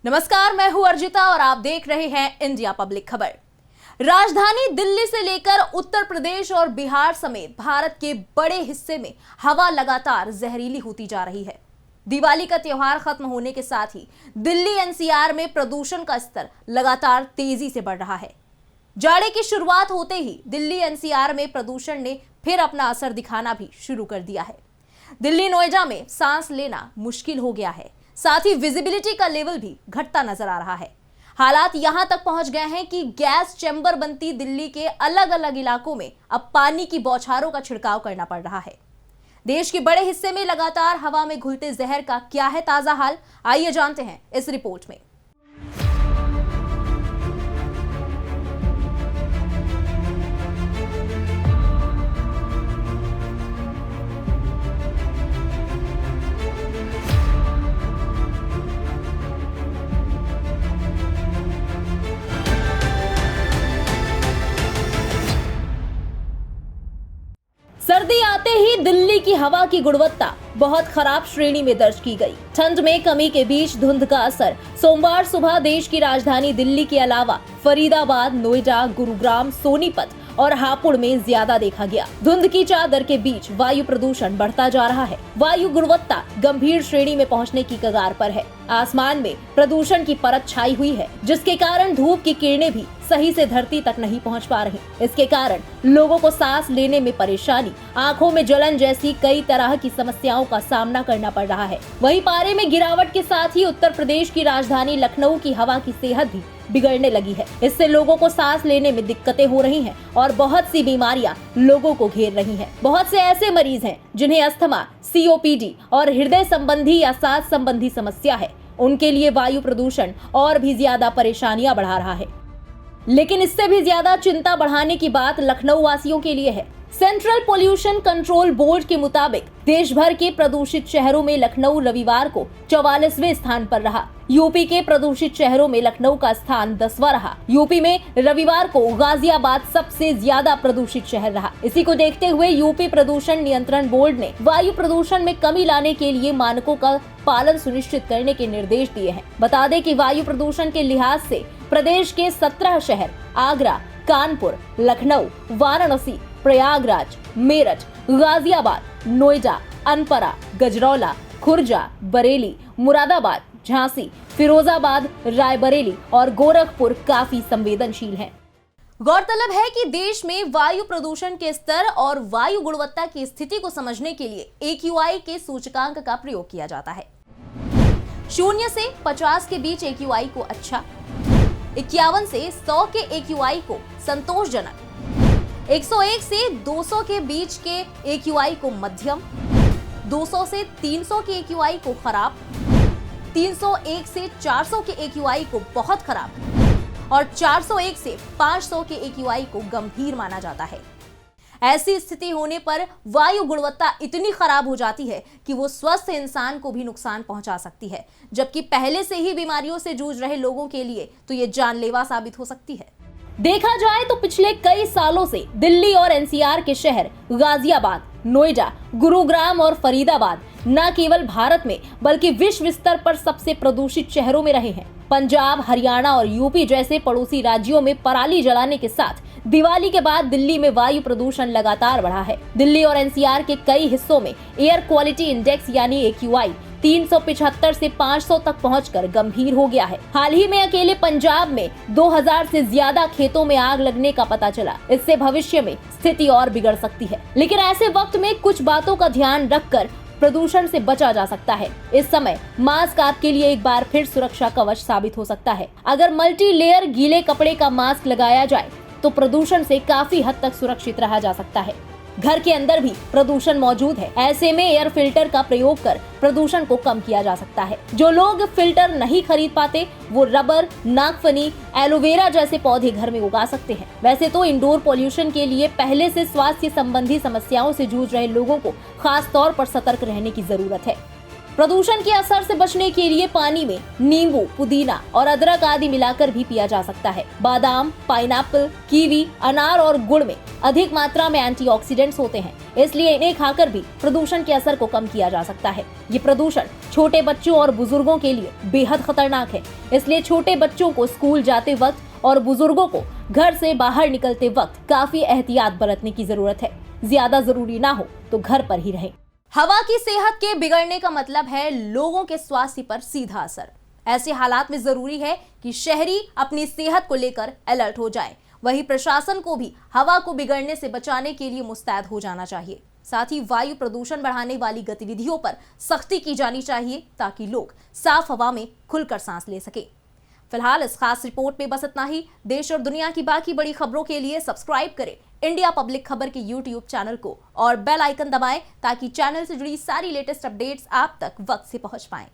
नमस्कार, मैं हूं अर्जिता और आप देख रहे हैं इंडिया पब्लिक खबर। राजधानी दिल्ली से लेकर उत्तर प्रदेश और बिहार समेत भारत के बड़े हिस्से में हवा लगातार जहरीली होती जा रही है। दिवाली का त्योहार खत्म होने के साथ ही दिल्ली एनसीआर में प्रदूषण का स्तर लगातार तेजी से बढ़ रहा है। जाड़े की शुरुआत होते ही दिल्ली एनसीआर में प्रदूषण ने फिर अपना असर दिखाना भी शुरू कर दिया है। दिल्ली नोएडा में सांस लेना मुश्किल हो गया है, साथ ही विजिबिलिटी का लेवल भी घटता नजर आ रहा है। हालात यहां तक पहुंच गए हैं कि गैस चैम्बर बनती दिल्ली के अलग अलग इलाकों में अब पानी की बौछारों का छिड़काव करना पड़ रहा है। देश के बड़े हिस्से में लगातार हवा में घुलते जहर का क्या है ताजा हाल, आइए जानते हैं इस रिपोर्ट में। सर्दी आते ही दिल्ली की हवा की गुणवत्ता बहुत खराब श्रेणी में दर्ज की गई। ठंड में कमी के बीच धुंध का असर सोमवार सुबह देश की राजधानी दिल्ली के अलावा फरीदाबाद, नोएडा, गुरुग्राम, सोनीपत और हापुड़ में ज्यादा देखा गया। धुंध की चादर के बीच वायु प्रदूषण बढ़ता जा रहा है। वायु गुणवत्ता गंभीर श्रेणी में पहुंचने की कगार पर है। आसमान में प्रदूषण की परत छाई हुई है, जिसके कारण धूप की किरणें भी सही से धरती तक नहीं पहुंच पा रही। इसके कारण लोगों को सांस लेने में परेशानी, आंखों में जलन जैसी कई तरह की समस्याओं का सामना करना पड़ रहा है। वहीं पारे में गिरावट के साथ ही उत्तर प्रदेश की राजधानी लखनऊ की हवा की सेहत भी बिगड़ने लगी है। इससे लोगों को सांस लेने में दिक्कतें हो रही हैं और बहुत सी बीमारियां लोगों को घेर रही हैं। बहुत से ऐसे मरीज हैं जिन्हें अस्थमा, सीओपीडी और हृदय संबंधी या सांस संबंधी समस्या है। उनके लिए वायु प्रदूषण और भी ज्यादा परेशानियां बढ़ा रहा है। लेकिन इससे भी ज्यादा चिंता बढ़ाने की बात लखनऊ वासियों के लिए है। सेंट्रल पोल्यूशन कंट्रोल बोर्ड के मुताबिक देश भर के प्रदूषित शहरों में लखनऊ रविवार को 44वें स्थान पर रहा। यूपी के प्रदूषित शहरों में लखनऊ का स्थान 10वां रहा। यूपी में रविवार को गाजियाबाद सबसे ज्यादा प्रदूषित शहर रहा। इसी को देखते हुए यूपी प्रदूषण नियंत्रण बोर्ड ने वायु प्रदूषण में कमी लाने के लिए मानकों का पालन सुनिश्चित करने के निर्देश दिए हैं। बता दें कि वायु प्रदूषण के लिहाज से प्रदेश के 17 शहर आगरा, कानपुर, लखनऊ, वाराणसी, प्रयागराज, मेरठ, गाजियाबाद, नोएडा, अनपरा, गजरौला, खुर्जा, बरेली, मुरादाबाद, झांसी, फिरोजाबाद, रायबरेली और गोरखपुर काफी संवेदनशील हैं। गौरतलब है कि देश में वायु प्रदूषण के स्तर और वायु गुणवत्ता की स्थिति को समझने के लिए AQI के सूचकांक का प्रयोग किया जाता है। 0 से 50 के बीच AQI को अच्छा, 51 से 100 के AQI को संतोषजनक, 101 से 200 के बीच के AQI को मध्यम, 200 से 300 के AQI को खराब, 301 से 400 के AQI को बहुत खराब और 401 से 500 के AQI को गंभीर माना जाता है। ऐसी स्थिति होने पर वायु गुणवत्ता इतनी खराब हो जाती है कि वो स्वस्थ इंसान को भी नुकसान पहुंचा सकती है, जबकि पहले से ही बीमारियों से जूझ रहे लोगों के लिए तो ये जानलेवा साबित हो सकती है। देखा जाए तो पिछले कई सालों से दिल्ली और एनसीआर के शहर गाजियाबाद, नोएडा, गुरुग्राम और फरीदाबाद न केवल भारत में बल्कि विश्व स्तर पर सबसे प्रदूषित शहरों में रहे हैं। पंजाब, हरियाणा और यूपी जैसे पड़ोसी राज्यों में पराली जलाने के साथ दिवाली के बाद दिल्ली में वायु प्रदूषण लगातार बढ़ा है। दिल्ली और एनसीआर के कई हिस्सों में एयर क्वालिटी इंडेक्स यानी AQI 375 से 500 तक पहुंचकर गंभीर हो गया है। हाल ही में अकेले पंजाब में 2000 से ज्यादा खेतों में आग लगने का पता चला। इससे भविष्य में स्थिति और बिगड़ सकती है। लेकिन ऐसे वक्त में कुछ बातों का ध्यान रखकर प्रदूषण से बचा जा सकता है। इस समय मास्क आपके लिए एक बार फिर सुरक्षा कवच साबित हो सकता है। अगर मल्टी लेयर गीले कपड़े का मास्क लगाया जाए तो प्रदूषण से काफी हद तक सुरक्षित रहा जा सकता है। घर के अंदर भी प्रदूषण मौजूद है, ऐसे में एयर फिल्टर का प्रयोग कर प्रदूषण को कम किया जा सकता है। जो लोग फिल्टर नहीं खरीद पाते वो रबर, नागफनी, एलोवेरा जैसे पौधे घर में उगा सकते हैं। वैसे तो इंडोर पॉल्यूशन के लिए पहले से स्वास्थ्य संबंधी समस्याओं से जूझ रहे लोगों को खास तौर पर सतर्क रहने की जरूरत है। प्रदूषण के असर से बचने के लिए पानी में नींबू, पुदीना और अदरक आदि मिलाकर भी पिया जा सकता है। बादाम, पाइनएप्पल, कीवी, अनार और गुड़ में अधिक मात्रा में एंटीऑक्सीडेंट्स होते हैं, इसलिए इन्हें खाकर भी प्रदूषण के असर को कम किया जा सकता है। ये प्रदूषण छोटे बच्चों और बुजुर्गों के लिए बेहद खतरनाक है, इसलिए छोटे बच्चों को स्कूल जाते वक्त और बुजुर्गों को घर से बाहर निकलते वक्त काफी एहतियात बरतने की जरूरत है। ज्यादा जरूरी ना हो तो घर पर ही रहें। हवा की सेहत के बिगड़ने का मतलब है लोगों के स्वास्थ्य पर सीधा असर। ऐसे हालात में जरूरी है कि शहरी अपनी सेहत को लेकर अलर्ट हो जाए। वहीं प्रशासन को भी हवा को बिगड़ने से बचाने के लिए मुस्तैद हो जाना चाहिए। साथ ही वायु प्रदूषण बढ़ाने वाली गतिविधियों पर सख्ती की जानी चाहिए ताकि लोग साफ हवा में खुलकर सांस ले सके। फिलहाल इस खास रिपोर्ट में बस इतना ही। देश और दुनिया की बाकी बड़ी खबरों के लिए सब्सक्राइब करें इंडिया पब्लिक खबर के YouTube चैनल को और बेल आइकन दबाएं ताकि चैनल से जुड़ी सारी लेटेस्ट अपडेट्स आप तक वक्त से पहुंच पाएं।